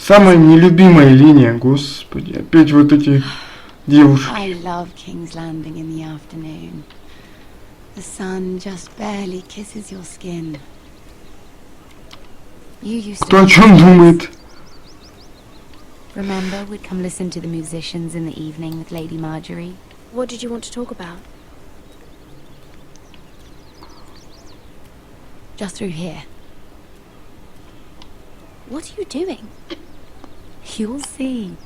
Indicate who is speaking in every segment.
Speaker 1: Самая нелюбимая линия, господи. Опять вот эти девушки.
Speaker 2: I love King's Landing in the afternoon. The sun just barely kisses your skin. You used
Speaker 1: Кто
Speaker 2: to
Speaker 1: о чем думает?
Speaker 2: remember we'd come listen to the musicians in the evening with Lady Marjorie?
Speaker 3: What did you want to talk about?
Speaker 2: Just through here.
Speaker 3: What are you doing?
Speaker 2: You'll see.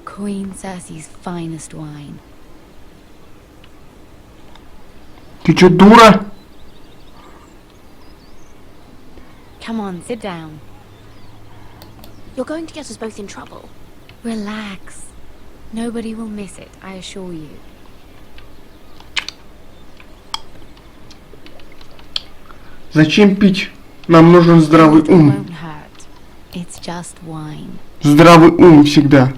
Speaker 2: Queen Cersei's finest wine.
Speaker 1: Ты чё, дура?
Speaker 2: Come on, sit down.
Speaker 3: You're going to get us both in trouble.
Speaker 2: Relax. Nobody will miss it, I assure you.
Speaker 1: Зачем пить? Нам нужен здравый
Speaker 2: It
Speaker 1: ум.
Speaker 2: won't hurt. It's just wine.
Speaker 1: Здравый ум всегда.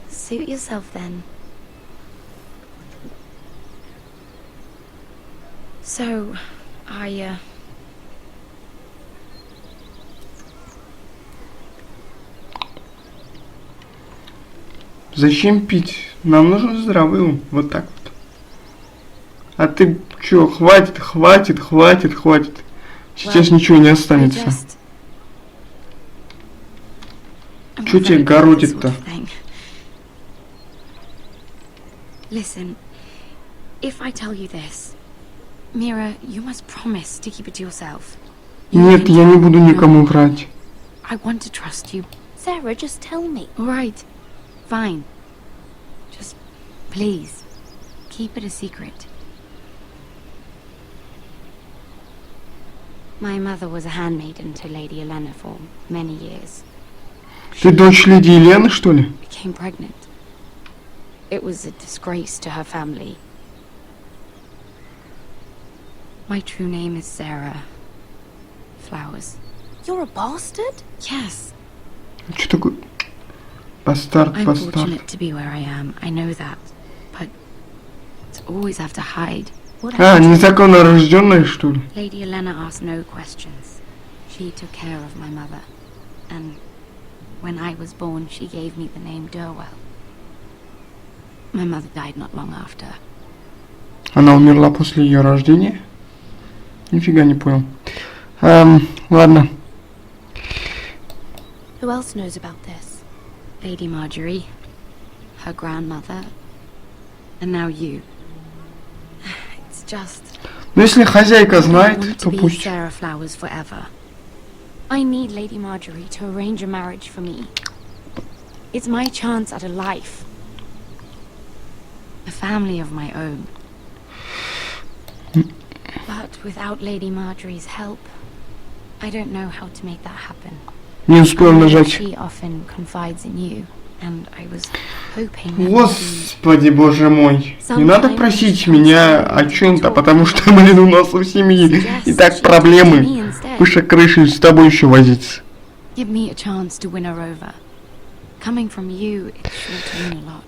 Speaker 2: Suit yourself then. So,
Speaker 1: Зачем пить? Нам нужен здравый ум. Вот так вот. А ты чё, хватит. Сейчас ничего не останется. Чё тебе городит-то?
Speaker 2: Listen, if I tell you this, Mira, you must promise to keep it to yourself.
Speaker 1: Нет, я не буду никому врать.
Speaker 2: I want to trust you.
Speaker 3: Sarah, just tell me.
Speaker 2: All right, fine. Just please keep it a secret. My mother was a handmaiden to Lady Elena for many years.
Speaker 1: Ты дочь леди Елены, что ли?
Speaker 2: Became pregnant. It was a disgrace to her family. My true name is Sarah Flowers.
Speaker 3: You're a bastard?
Speaker 2: Yes.
Speaker 1: Что такое? Бастард.
Speaker 2: I'm fortunate to be where I am. I know that. But to always have to hide. What
Speaker 1: А,
Speaker 2: happened to
Speaker 1: незаконно рожденная, что ли?
Speaker 2: Lady Elena asked no questions. She took care of my mother. And when I was born, she gave me the name Durwell. My mother died not long after.
Speaker 1: Она умерла после ее рождения? Нифига не понял. Ладно.
Speaker 3: Who else knows about this?
Speaker 2: Lady Marjorie, her grandmother, and now you. It's just...
Speaker 1: Ну, если хозяйка
Speaker 2: I want
Speaker 1: знает,
Speaker 2: to
Speaker 1: то
Speaker 2: be
Speaker 1: пусть.
Speaker 2: Sarah Flowers forever. I need Lady Marjorie to arrange a marriage for me. It's my chance at a life. A family of my own. But without Lady Marjorie's help, I don't know how to make that happen.
Speaker 1: Не успел нажать.
Speaker 2: She often confides in you, and I was hoping that maybe
Speaker 1: Господи, боже мой. Не надо просить меня о чем-то, потому что, блин, у нас у семьи и так проблемы. Выше крыши с тобой еще возиться.
Speaker 2: give me a chance to win her over. Coming from you, it's sure to mean a lot.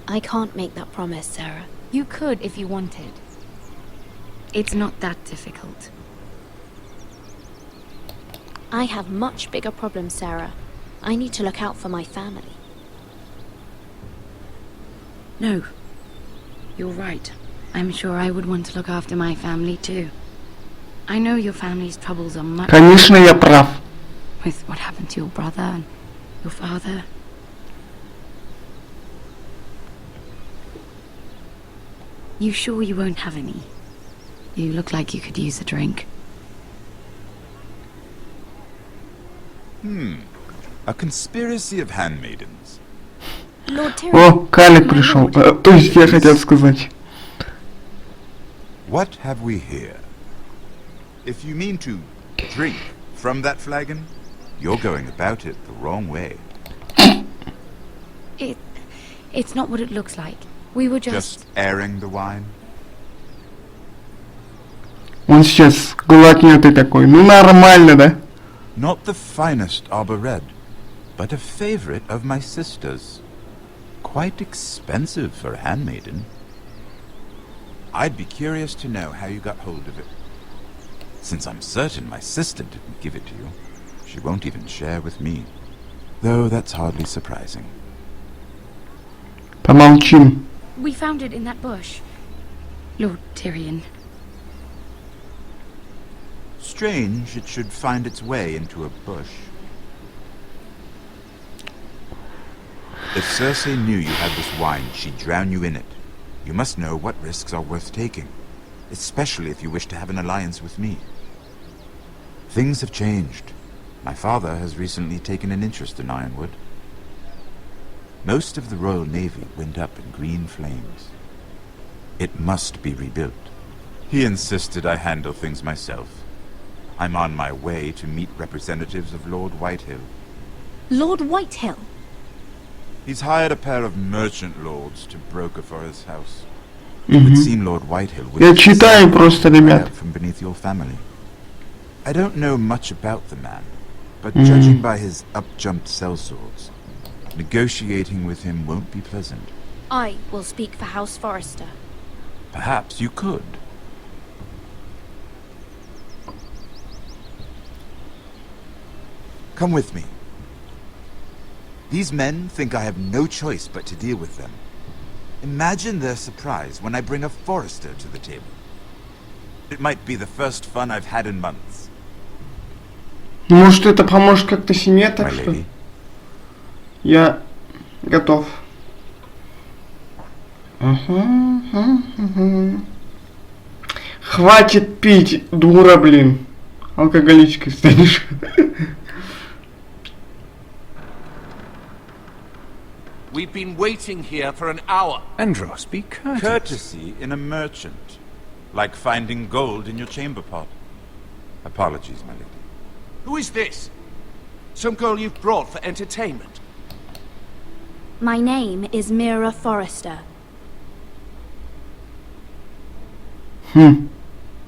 Speaker 3: I can't make that promise, Sarah.
Speaker 2: You could if you wanted. It's not that difficult.
Speaker 3: I have much bigger problems, Sarah. I need to look out for my family.
Speaker 2: No. You're right. I'm sure I would want to look after my family too. I know your family's troubles are much
Speaker 1: Конечно, я прав.
Speaker 2: with what happened to your brother and your father. You sure you won't have any? You look like you could use a drink.
Speaker 4: A conspiracy of handmaidens.
Speaker 3: Lord Tyrion,
Speaker 1: О, Калик пришел. То есть я хотел сказать.
Speaker 4: What have we here? If you mean to drink from that flagon, you're going about it the wrong way.
Speaker 2: It's not what it looks like. We were
Speaker 4: Just airing the wine.
Speaker 1: Он сейчас глотнет и такой. Ну нормально, да?
Speaker 4: Not the finest arbor red, but a favorite of my sister's. Quite expensive for a handmaiden. I'd be curious to know how you got hold of it. Since I'm certain my sister didn't give it to you, she won't even share with me. Though that's hardly surprising.
Speaker 1: Помолчим.
Speaker 2: We found it in that bush. Lord Tyrion.
Speaker 4: Strange it should find its way into a bush. If Cersei knew you had this wine, she'd drown you in it. You must know what risks are worth taking, especially if you wish to have an alliance with me. Things have changed. My father has recently taken an interest in Ironwood. Most of the Royal Navy went up in green flames. It must be rebuilt. He insisted I handle things myself. I'm on my way to meet representatives of Lord Whitehill.
Speaker 3: Lord Whitehill?
Speaker 4: He's hired a pair of merchant lords to broker for his house. It would seem Lord Whitehill
Speaker 1: Я читаю просто, ребят.
Speaker 4: from beneath your family. I don't know much about the man, but judging by his up-jumped sellswords, negotiating with him won't be pleasant.
Speaker 3: I will speak for House Forrester.
Speaker 4: Perhaps you could. Come with me. These men think I have no choice but to deal with them. Imagine their surprise when I bring a Forrester to the table. It might be the first fun I've had in months.
Speaker 1: Может, это поможет как-то семье,
Speaker 4: My
Speaker 1: так что
Speaker 4: lady.
Speaker 1: я готов. Хватит пить, дура, блин. Алкоголичкой станешь.
Speaker 5: We've been waiting here for an hour.
Speaker 6: Andros, be courteous.
Speaker 4: Courtesy in a merchant. Like finding gold in your chamber pot. Apologies, my lady.
Speaker 5: Who is this? Some girl you've brought for entertainment?
Speaker 3: My name is Mira Forrester.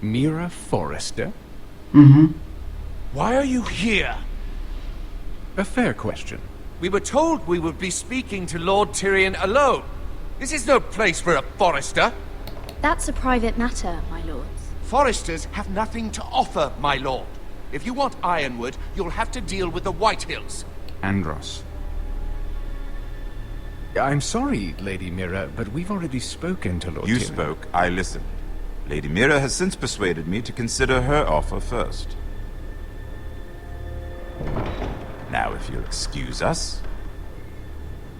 Speaker 6: Mira Forrester?
Speaker 5: Why are you here?
Speaker 6: A fair question.
Speaker 5: We were told we would be speaking to Lord Tyrion alone. This is no place for a Forrester.
Speaker 3: That's a private matter, my lords.
Speaker 5: Forresters have nothing to offer, my lord. If you want Ironwood, you'll have to deal with the Whitehills.
Speaker 6: Andros. I'm sorry, Lady Mira, but we've already spoken to Lord
Speaker 4: You
Speaker 6: Tyrion.
Speaker 4: spoke, I listened. Lady Mira has since persuaded me to consider her offer first. Now, if you'll excuse us,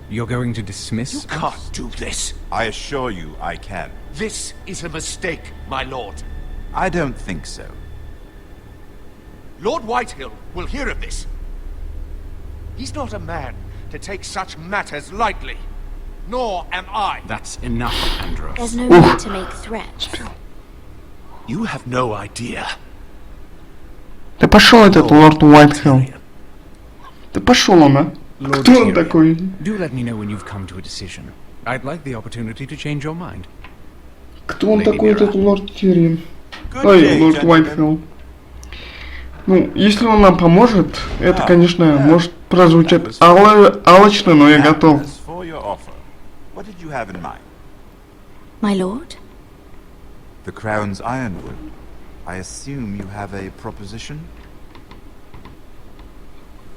Speaker 6: You're going to dismiss
Speaker 5: You
Speaker 6: us?
Speaker 5: can't do this.
Speaker 4: I assure you I can.
Speaker 5: This is a mistake, my lord.
Speaker 4: I don't think so.
Speaker 5: Lord Whitehill will hear of this. He's not a man to take such matters lightly. Nor am I.
Speaker 6: That's enough, Andros.
Speaker 3: There's no need to make threats.
Speaker 5: You have no idea.
Speaker 1: Да пошел этот лорд Уайтхилл. Да пошел он, а?
Speaker 6: Lord
Speaker 1: Кто он
Speaker 6: Tyrion,
Speaker 1: такой?
Speaker 6: do let me know when you've come to a decision. I'd like the opportunity to change your mind.
Speaker 1: Кто он
Speaker 6: Lady
Speaker 1: такой,
Speaker 6: Mira.
Speaker 1: этот лорд Тирион?
Speaker 4: Good
Speaker 1: Ой,
Speaker 4: day,
Speaker 1: лорд
Speaker 4: gentlemen.
Speaker 1: Уайтхилл. Ну, если он нам поможет, это, конечно, может прозвучать алчно, но я готов.
Speaker 4: As for your offer, what did you have in mind?
Speaker 3: My lord?
Speaker 4: The Crown's Ironwood. I assume you have a proposition?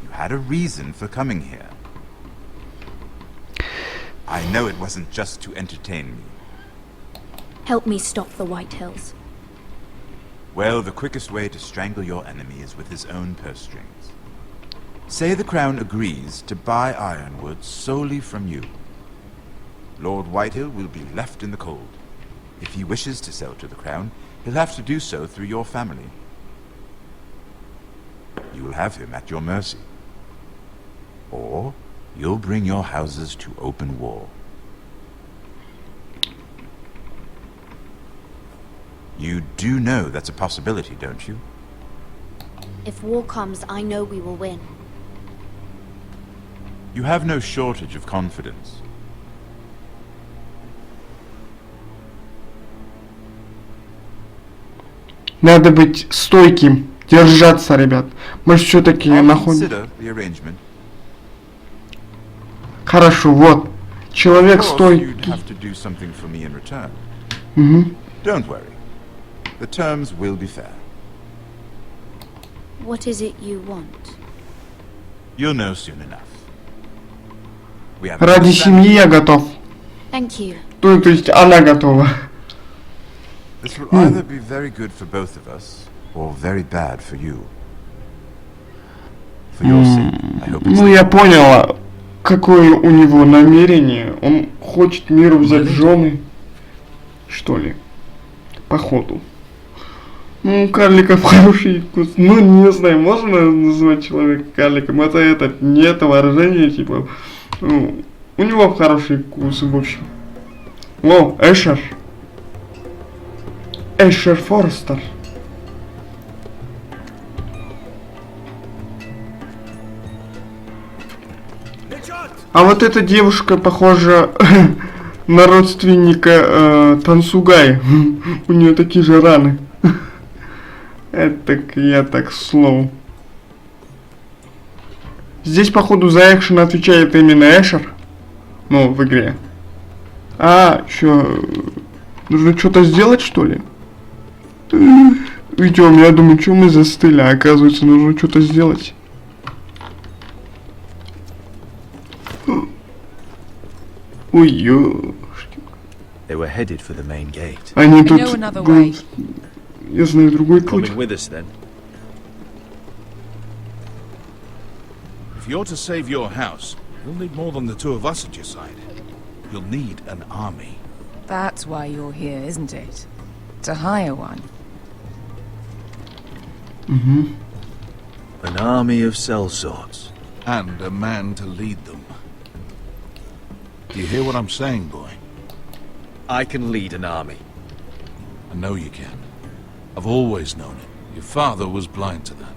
Speaker 4: You had a reason for coming here. I know it wasn't just to entertain me.
Speaker 3: Help me stop the Whitehills.
Speaker 4: Well, the quickest way to strangle your enemy is with his own purse strings. Say the Crown agrees to buy Ironwood solely from you. Lord Whitehill will be left in the cold. If he wishes to sell to the Crown, he'll have to do so through your family. You'll have him at your mercy. Or you'll bring your houses to open war. You do know that's a possibility, don't you?
Speaker 3: If war comes, I know we will win.
Speaker 4: You have no shortage of confidence.
Speaker 1: Надо быть стойким, держаться, ребят. Мы же все-таки
Speaker 4: I'll
Speaker 1: находим.
Speaker 4: consider the arrangement.
Speaker 1: Хорошо, вот. Человек
Speaker 4: Of course,
Speaker 1: стойкий.
Speaker 4: you'd have to do something for me in return.
Speaker 1: Мгм.
Speaker 4: Don't worry. The terms will be fair.
Speaker 3: What is it you want?
Speaker 4: You'll know soon enough. We have
Speaker 1: Ради семьи я готов.
Speaker 3: Thank you.
Speaker 1: То есть она готова.
Speaker 4: This will either be very good for both of us, or very bad for you. For your sake, I hope it's
Speaker 1: Ну, я поняла, какое у него намерение. Он хочет миру взять в жены, что ли? Походу. Ну, у карликов хороший вкус. Ну, не знаю, можно назвать человека карликом? Это не это выражение, типа. Ну, у него хороший вкус, в общем. О, Эшер. Эшер Форестер. А вот эта девушка похожа на родственника Тансугай. У нее такие же раны. Это я так слово. Здесь, походу, за экшен отвечает именно Эшер. Ну, в игре. А, чё? Нужно что-то сделать, что ли? Идем, я думаю, что мы застыли, а оказывается, нужно что-то сделать. Ой, ёшки.
Speaker 7: They were headed for the main gate.
Speaker 1: Они тут...
Speaker 8: know another way.
Speaker 1: Я знаю другой путь.
Speaker 7: Coming with us then.
Speaker 5: If you're to save your house, you'll need more than the two of us at your side. You'll need an army.
Speaker 8: That's why you're here, isn't it? To hire one.
Speaker 7: An army of sellswords.
Speaker 5: And a man to lead them. Do you hear what I'm saying, boy?
Speaker 7: I can lead an army.
Speaker 5: I know you can. I've always known it. Your father was blind to that.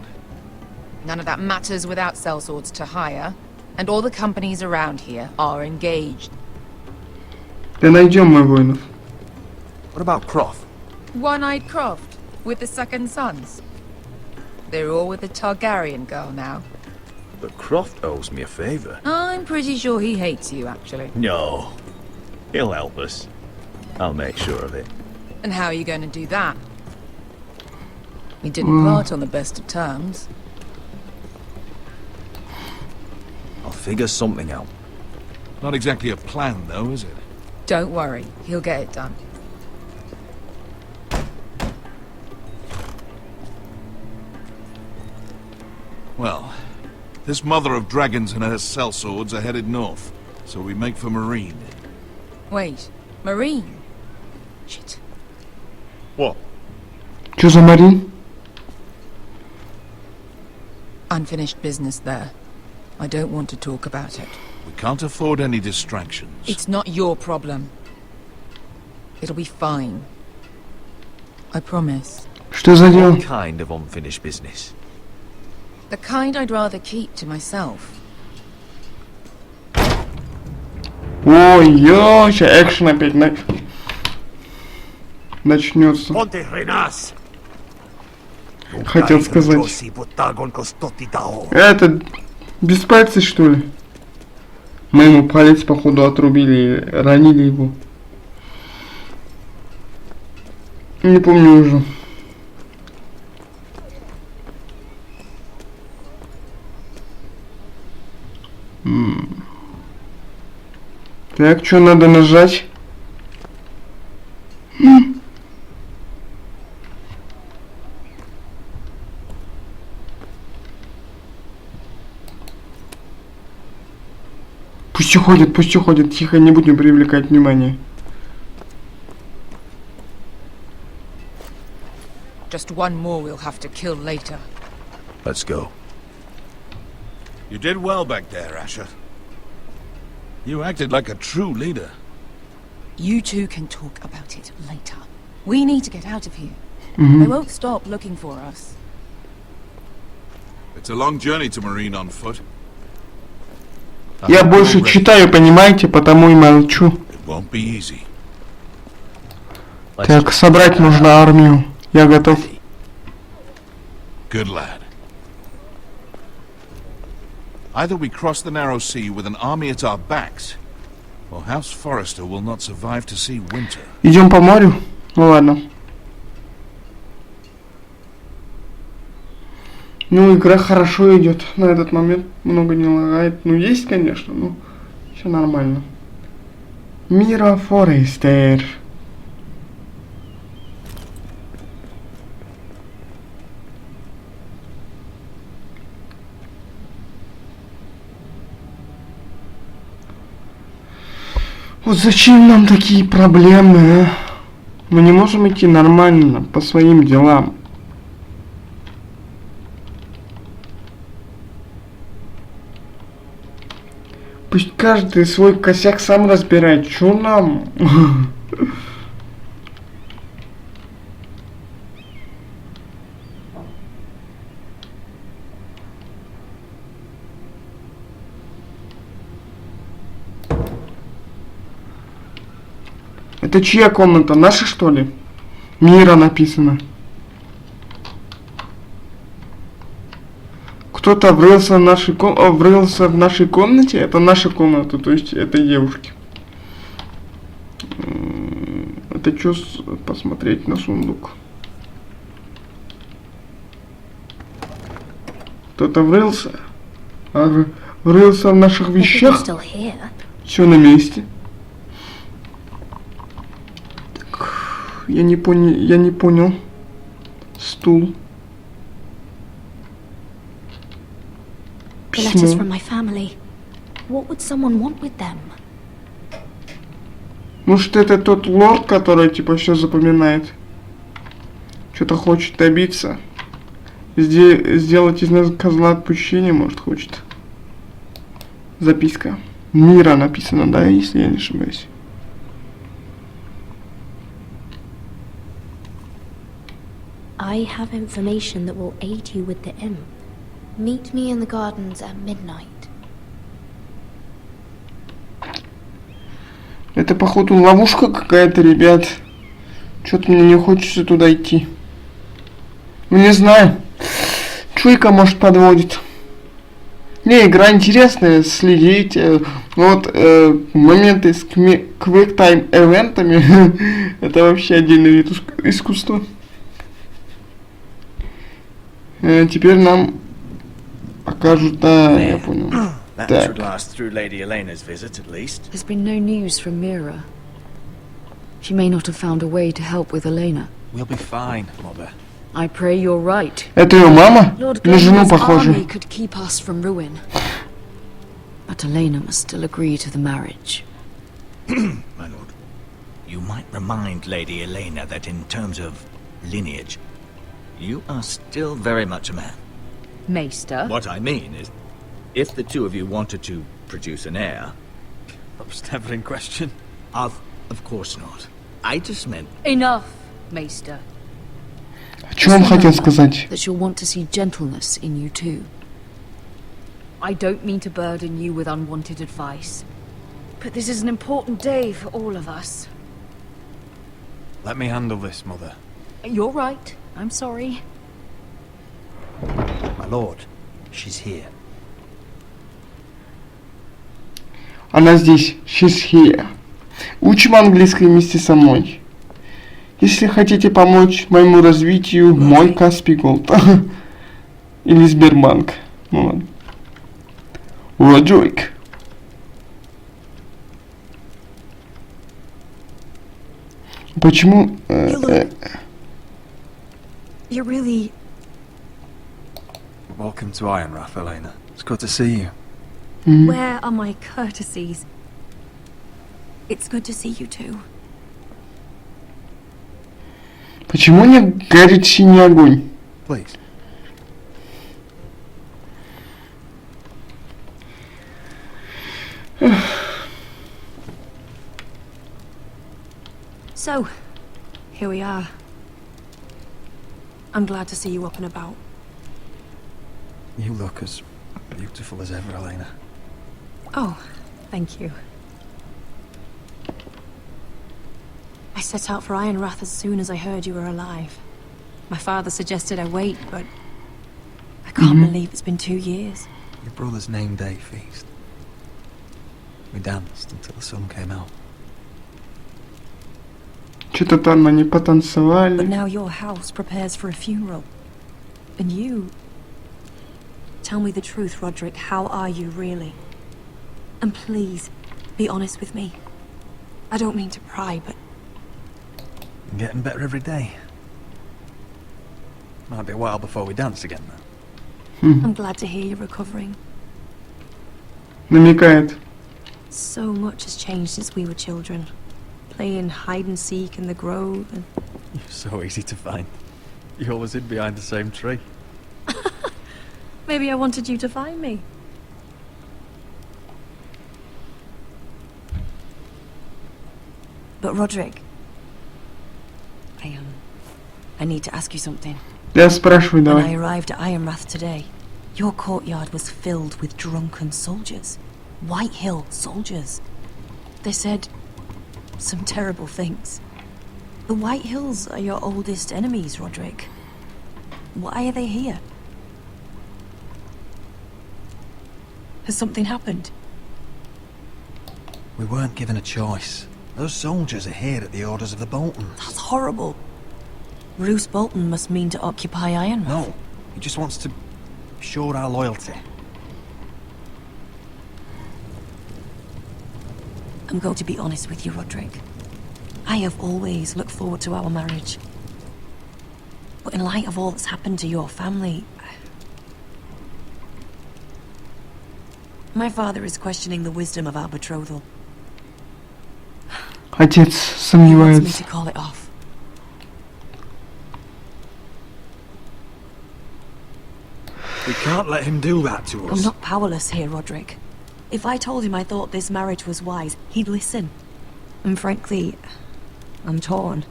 Speaker 8: None of that matters without sellswords to hire. And all the companies around here are engaged.
Speaker 1: Да найдем мы воинов.
Speaker 7: What about Croft?
Speaker 8: One-eyed Croft, with the second sons. They're all with the Targaryen girl now.
Speaker 7: But Croft owes me a favor.
Speaker 8: I'm pretty sure he hates you, actually.
Speaker 7: No. He'll help us. I'll make sure of it.
Speaker 8: And how are you going to do that? We didn't part on the best of terms.
Speaker 7: I'll figure something out.
Speaker 5: Not exactly a plan, though, is it?
Speaker 8: Don't worry, he'll get it done.
Speaker 5: Well, this mother of dragons and her sellswords are headed north, so we make for Marine.
Speaker 8: Wait, Marine? Shit.
Speaker 7: What?
Speaker 1: Чё за Марин?
Speaker 8: Unfinished business there. I don't want to talk about it.
Speaker 5: We can't afford any distractions.
Speaker 8: It's not your problem. It'll be fine. I promise.
Speaker 1: Что за дело?
Speaker 7: What kind of unfinished business?
Speaker 8: The kind I'd rather keep to myself.
Speaker 1: Ой, ё, ща экшен опять начнется. Хотел сказать. Это без пальца, что ли? Мы ему палец, походу, отрубили, ранили его. Не помню уже. Так, что надо нажать? Пусть уходит, тихо, не будем привлекать внимание.
Speaker 8: Just one more we'll have to kill later.
Speaker 7: Let's go.
Speaker 5: You did well back there, Asher. You acted like a true leader.
Speaker 8: You two can talk about it later. We need to get out of here. They won't stop looking for us.
Speaker 5: It's a long journey to Marine on foot.
Speaker 1: Я больше читаю, понимаете, потому и молчу.
Speaker 5: It won't be easy.
Speaker 1: Так, собрать нужно армию. Я готов.
Speaker 5: Good lad. Either we cross the narrow sea with an army at our backs, or House Forrester will not survive to see winter.
Speaker 1: Идем по морю? Ну ладно. Ну, игра хорошо идет на этот момент, много не лагает. Ну, есть, конечно, но все нормально. Мира Форестер. Вот зачем нам такие проблемы, а? Мы не можем идти нормально по своим делам. Пусть каждый свой косяк сам разбирает. Чё нам? Это чья комната? Наша, что ли? Мира написано. Кто-то врылся в нашей комнате. Это наша комната, то есть этой девушки. Это что посмотреть на сундук? Кто-то врылся? Врылся в наших вещах? Все на месте. Так, я не понял. Стул.
Speaker 3: The letters from my family. What would someone want with them?
Speaker 1: Может, это тот лорд, который типа все запоминает. Что-то хочет добиться. Сделать из нас козла отпущения, может, хочет. Записка. Мира написано, да, если я не ошибаюсь.
Speaker 3: I have information that will aid you with the imp. Meet me in the gardens at midnight.
Speaker 1: Это, походу, ловушка какая-то, ребят. Что-то мне не хочется туда идти. Ну, не знаю. Чуйка, может, подводит. Не, игра интересная, следить. Вот моменты с квиктайм эвентами. Это вообще отдельный вид искусства. Теперь нам покажут, да, я понял.
Speaker 9: That
Speaker 1: Так.
Speaker 9: should last through Lady Elena's visit, at least.
Speaker 10: There's been no news from Mira. She may not have found a way to help with Elena.
Speaker 6: We'll be fine, Mother.
Speaker 10: I pray you're right.
Speaker 1: Это ее мама?
Speaker 10: Lord
Speaker 1: На жену
Speaker 10: Glen's
Speaker 1: похожа.
Speaker 10: army could keep us from ruin. But Elena must still agree to the marriage.
Speaker 9: My lord, you might remind Lady Elena that in terms of lineage, you are still very much a man.
Speaker 10: Maester?
Speaker 9: What I mean is, if the two of you wanted to produce an heir...
Speaker 6: That was never in question.
Speaker 9: Of course not. I just meant...
Speaker 10: Enough, Maester.
Speaker 1: Что он хотел сказать?
Speaker 10: That you'll want to see gentleness in you too. I don't mean to burden you with unwanted advice, but this is an important day for all of us.
Speaker 6: Let me handle this, Mother.
Speaker 10: You're right. I'm sorry.
Speaker 11: My lord, she's here.
Speaker 1: Она здесь. She's here. Учим английский вместе со мной. Если хотите помочь моему развитию, мой Каспий Голд. Или Сбербанк. Ну ладно. Роджойк. Почему...
Speaker 8: You're really...
Speaker 6: Welcome to Ironrath, Elena. It's good to see you.
Speaker 8: Where are my courtesies? It's good to see you too.
Speaker 1: Почему не горит синий огонь?
Speaker 6: Please.
Speaker 8: So, here we are. I'm glad to see you up and about.
Speaker 6: You look as beautiful as ever, Elena.
Speaker 8: Oh, thank you. I set out for Ironrath as soon as I heard you were alive. My father suggested I wait, but I can't believe it's been 2 years.
Speaker 6: Your brother's name day feast. We danced until the sun came out.
Speaker 1: Что-то там они потанцевали.
Speaker 8: But now your house prepares for a funeral. And you... tell me the truth, Roderick. How are you, really? And please, be honest with me. I don't mean to pry, but...
Speaker 6: I'm getting better every day. Might be a while before we dance again, though.
Speaker 8: I'm glad to hear you're recovering.
Speaker 1: Намекает.
Speaker 8: So much has changed since we were children. Playing hide and seek in the grove and...
Speaker 6: You're so easy to find. You always hid behind the same tree.
Speaker 8: Maybe I wanted you to find me. But Roderick, I need to ask you something.
Speaker 1: Я спрашиваю,
Speaker 8: When I
Speaker 1: давай.
Speaker 8: arrived at Ironrath today, your courtyard was filled with drunken soldiers. White Hill soldiers. They said some terrible things. The White Hills are your oldest enemies, Roderick. Why are they here? Has something happened?
Speaker 6: We weren't given a choice. Those soldiers are here at the orders of the Boltons.
Speaker 8: That's horrible. Roose Bolton must mean to occupy Ironrath.
Speaker 6: No, he just wants to show our loyalty.
Speaker 8: I'm going to be honest with you, Roderick. I have always looked forward to our marriage. But in light of all that's happened to your family... My father is questioning the wisdom of our betrothal.
Speaker 1: Отец
Speaker 8: He wants me
Speaker 1: сомневается.
Speaker 8: to call it off.
Speaker 6: We can't let him do that to us.
Speaker 8: I'm not powerless here, Roderick. If I told him I thought this marriage was wise, he'd listen. And frankly, I'm torn.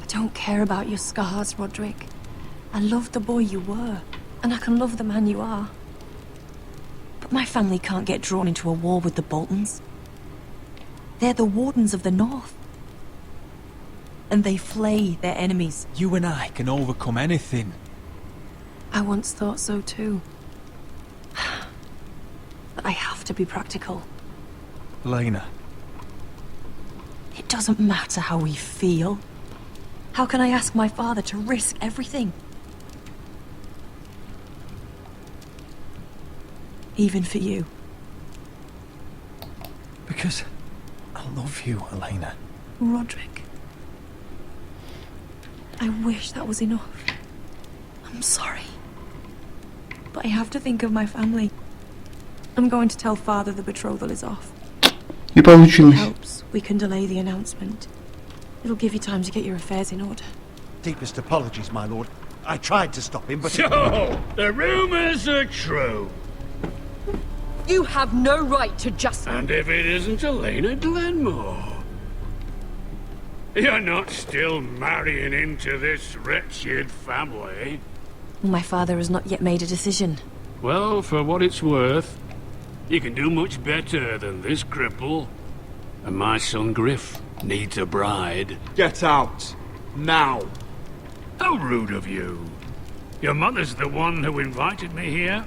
Speaker 8: I don't care about your scars, Roderick. I love the boy you were, and I can love the man you are. But my family can't get drawn into a war with the Boltons. They're the Wardens of the North. And they flay their enemies.
Speaker 6: You and I can overcome anything.
Speaker 8: I once thought so too. But I have to be practical.
Speaker 6: Elena,
Speaker 8: It doesn't matter how we feel. How can I ask my father to risk everything? Even for you.
Speaker 6: because I love you, Elena.
Speaker 8: Roderick. I wish that was enough. I'm sorry. But I have to think of my family. I'm going to tell father the betrothal is off.
Speaker 1: Не получилось.
Speaker 8: Helps. We can delay the announcement. It'll give you time to get your affairs in order.
Speaker 5: Deepest apologies, my lord. I tried to stop him, but...
Speaker 12: So, the rumors are true.
Speaker 10: You have no right to just...
Speaker 12: And if it isn't Elena Glenmore? You're not still marrying into this wretched family?
Speaker 8: My father has not yet made a decision.
Speaker 12: Well, for what it's worth, you can do much better than this cripple. And my son Griff needs a bride.
Speaker 5: Get out! Now!
Speaker 12: How rude of you. Your mother's the one who invited me here?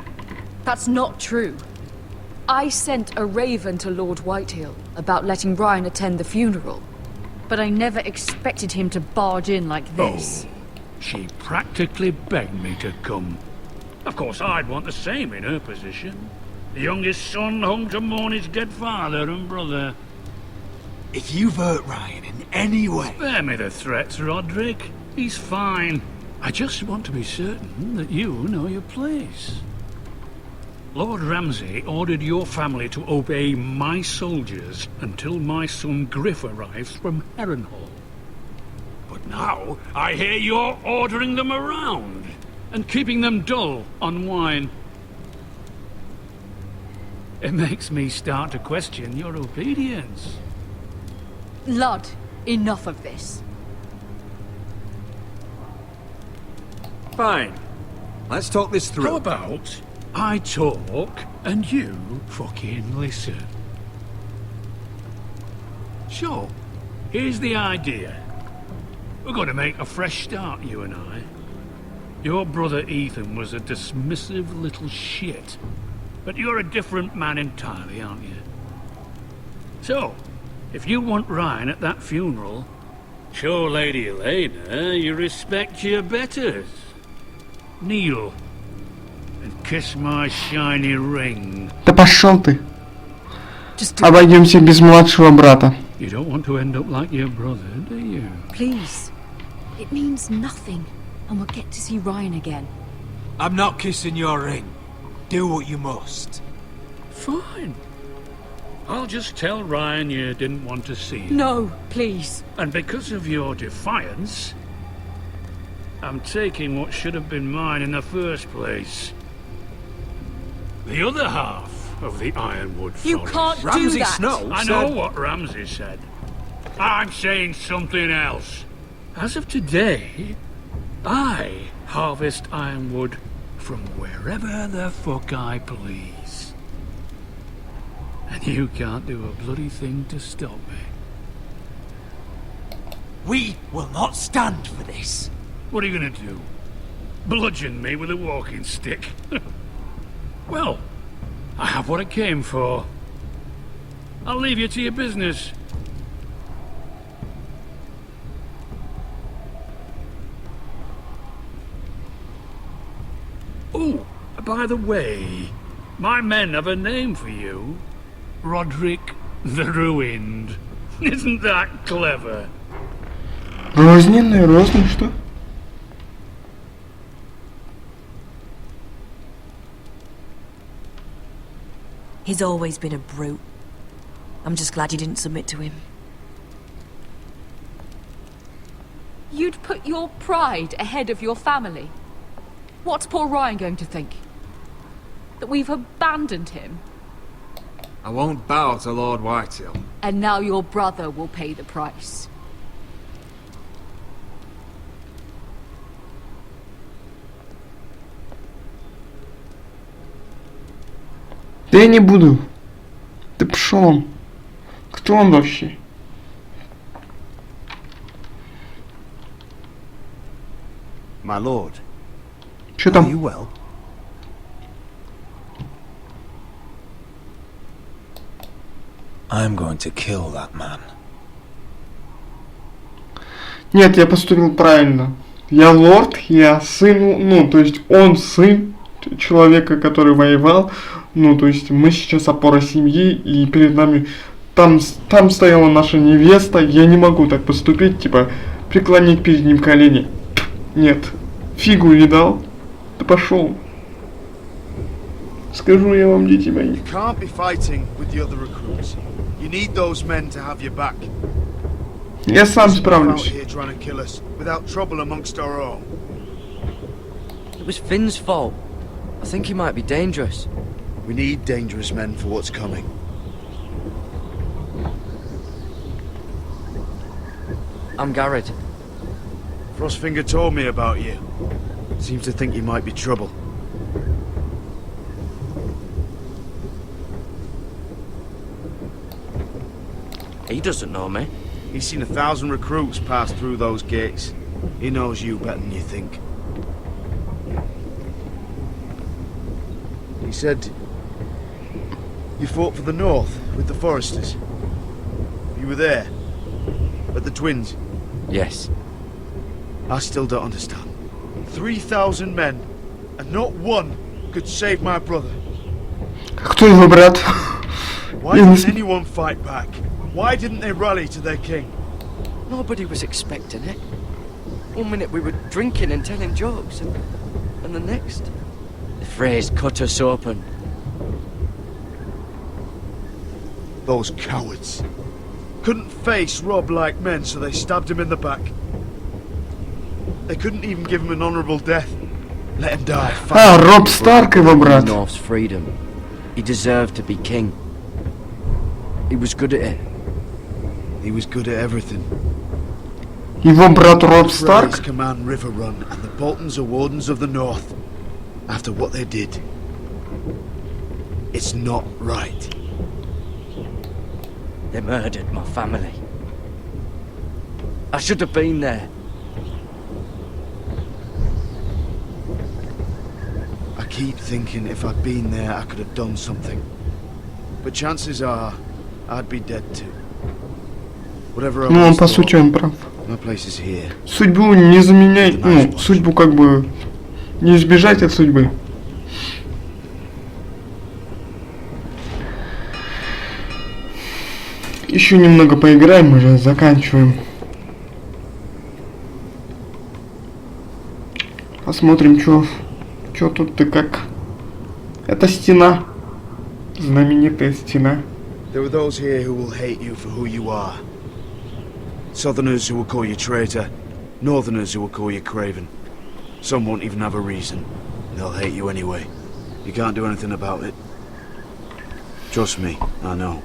Speaker 10: That's not true. I sent a raven to Lord Whitehill about letting Brian attend the funeral. But I never expected him to barge in like this.
Speaker 12: Oh, she practically begged me to come. Of course, I'd want the same in her position. The youngest son home to mourn his dead father and brother.
Speaker 9: If you've hurt Ryan in any way...
Speaker 12: Spare me the threats, Roderick. He's fine. I just want to be certain that you know your place. Lord Ramsay ordered your family to obey my soldiers until my son Griff arrives from Harrenhal. But now, I hear you're ordering them around and keeping them dull on wine. It makes me start to question your obedience.
Speaker 10: Lud, enough of this.
Speaker 6: Fine. Let's talk this through.
Speaker 12: How about I talk and you fucking listen? So, here's the idea. We're going to make a fresh start, you and I. Your brother Ethan was a dismissive little shit. But you're a different man entirely, aren't you? So, if you want Ryan at that funeral, show Lady Elena you respect your betters. Kneel and kiss my shiny ring.
Speaker 1: Да пошел ты. Обойдемся без младшего брата.
Speaker 12: You don't want to end up like your brother, do you?
Speaker 10: Please. It means nothing, and we'll get to see Ryan again.
Speaker 13: I'm not kissing your ring. Do what you must.
Speaker 12: Fine. I'll just tell Ryan you didn't want to see him.
Speaker 10: No, please.
Speaker 12: And because of your defiance, I'm taking what should have been mine in the first place. The other half of the Ironwood Forest.
Speaker 10: You can't
Speaker 13: Ramsay
Speaker 10: do that.
Speaker 13: Snow
Speaker 12: I
Speaker 13: said...
Speaker 12: know what Ramsay said. I'm saying something else. As of today, I harvest ironwood from wherever the fuck I please. And you can't do a bloody thing to stop me.
Speaker 13: We will not stand for this.
Speaker 12: What are you gonna do? Bludgeon me with a walking stick? Well, I have what I came for. I'll leave you to your business. Oh, by the way, my men have a name for you. Roderick the Ruined. Isn't that clever?
Speaker 1: Рознь, что?
Speaker 8: He's always been a brute. I'm just glad you didn't submit to him.
Speaker 10: You'd put your pride ahead of your family. What's poor Ryan going to think? That we've abandoned him?
Speaker 13: I won't bow to Lord Whitehill.
Speaker 10: And now your brother will pay the price.
Speaker 1: Да я не буду. Да пошел он. Кто он вообще?
Speaker 5: My lord.
Speaker 1: Что
Speaker 11: Are
Speaker 1: там?
Speaker 11: you well? I'm going to kill that man.
Speaker 1: Нет, я поступил правильно. Я лорд, я сын, ну, то есть он сын человека, который воевал. Ну, то есть мы сейчас опора семьи, и перед нами там стояла наша невеста. Я не могу так поступить, типа, преклонить перед ним колени. Нет, фигу не дал. Да пошел. Скажу я вам, дети мои.
Speaker 5: You can't be fighting with the other recruits. You need those men to have your back.
Speaker 1: Я сам справлюсь.
Speaker 5: Here trying to kill us without trouble amongst our own.
Speaker 14: It was Finn's fault. I think he might be dangerous.
Speaker 5: We need dangerous men for what's coming.
Speaker 14: I'm Garrett.
Speaker 5: Frostfinger told me about you. Seems to think you might be trouble.
Speaker 14: He doesn't know me.
Speaker 5: He's seen 1,000 recruits pass through those gates. He knows you better than you think. He said you fought for the North with the Foresters. You were there, at the Twins.
Speaker 14: Yes.
Speaker 5: I still don't understand. 3,000 men, and not one could save my brother.
Speaker 1: Кто его брат?
Speaker 5: Why didn't anyone fight back? Why didn't they rally to their king?
Speaker 14: Nobody was expecting it. One minute we were drinking and telling jokes, and the next, the phrase cut us open.
Speaker 5: Those cowards. Couldn't face Rob like men, so they stabbed him in the back. They couldn't even give him an honourable death. Let him die.
Speaker 1: А, Роб Старк его брат.
Speaker 14: North's freedom. He deserved to be king. He was good at it.
Speaker 5: He was good at everything.
Speaker 1: Его брат Роб Старк.
Speaker 5: Command River Run, and the Boltons are wardens of the North. After what they did, it's not right.
Speaker 14: They murdered my family. I should have been there.
Speaker 5: I keep thinking if I'd been there, I could have done something. But chances are, I'd be dead too. Whatever I
Speaker 1: Ну, он
Speaker 5: was
Speaker 1: по сути он прав.
Speaker 5: my place is here.
Speaker 1: Судьбу не заменять, ну, судьбу как бы не избежать от судьбы. Еще немного поиграем, уже заканчиваем. Посмотрим, что тут-то как. Это стена. Знаменитая стена.
Speaker 5: There are those here who will hate you for who you are. Southerners who will call you traitor. Northerners who will call you craven. Some won't even have a reason. They'll hate you anyway. You can't do anything about it. Trust me, I know.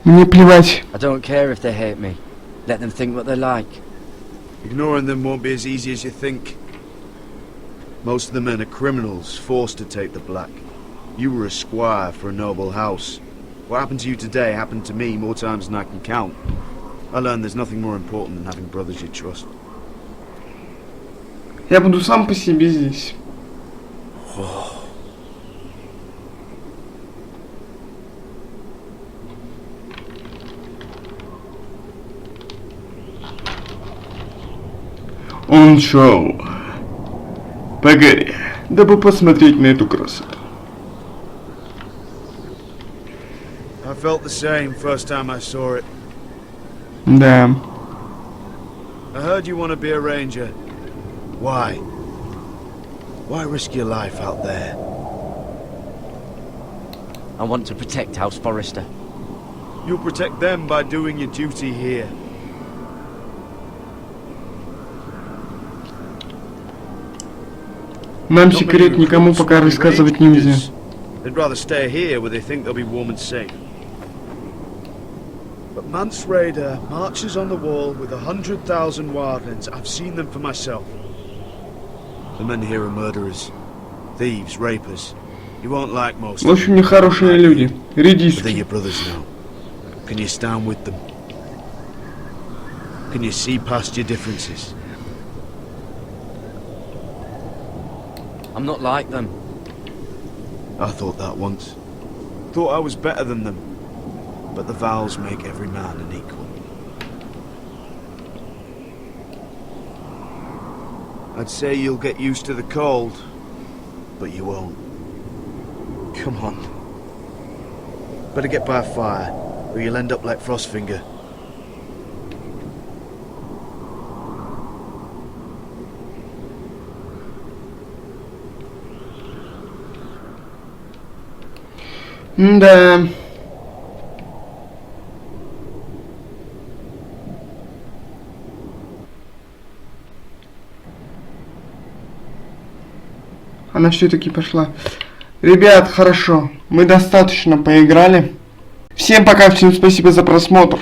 Speaker 1: Мне плевать.
Speaker 14: I don't care if they hate me. Let them think what they like.
Speaker 5: Ignoring them won't be as easy as you think. Most of the men are criminals, forced to take the black. You were a squire for a noble house. What happened to you today happened to me more times than I can count. I learned there's nothing more important than having brothers you trust.
Speaker 1: Я буду сам по себе здесь. Он шел по горе, дабы посмотреть на эту красоту.
Speaker 5: I felt the same first time I saw it.
Speaker 1: Да.
Speaker 5: I heard you want to be a ranger. Why? Why risk your life out there?
Speaker 14: I want to protect House Forrester.
Speaker 5: You'll protect them by doing your duty here.
Speaker 1: Нам секрет никому пока рассказывать нельзя.
Speaker 5: They'd rather stay here where they think they'll be warm and safe. But Mance Raider marches on the wall with 100,000 wildlings. I've seen them for myself. The men here are murderers, thieves, rapers. You won't like most
Speaker 1: В общем, нехорошие люди. Редиски.
Speaker 5: They're your brothers now. Can you stand with them? Can you see past your differences?
Speaker 14: I'm not like them.
Speaker 5: I thought that once. Thought I was better than them. But the vows make every man an equal. I'd say you'll get used to the cold, but you won't. Come on. Better get by a fire, or you'll end up like Frostfinger.
Speaker 1: Да. Она все-таки пошла. Ребят, хорошо. Мы достаточно поиграли. Всем пока, всем спасибо за просмотр.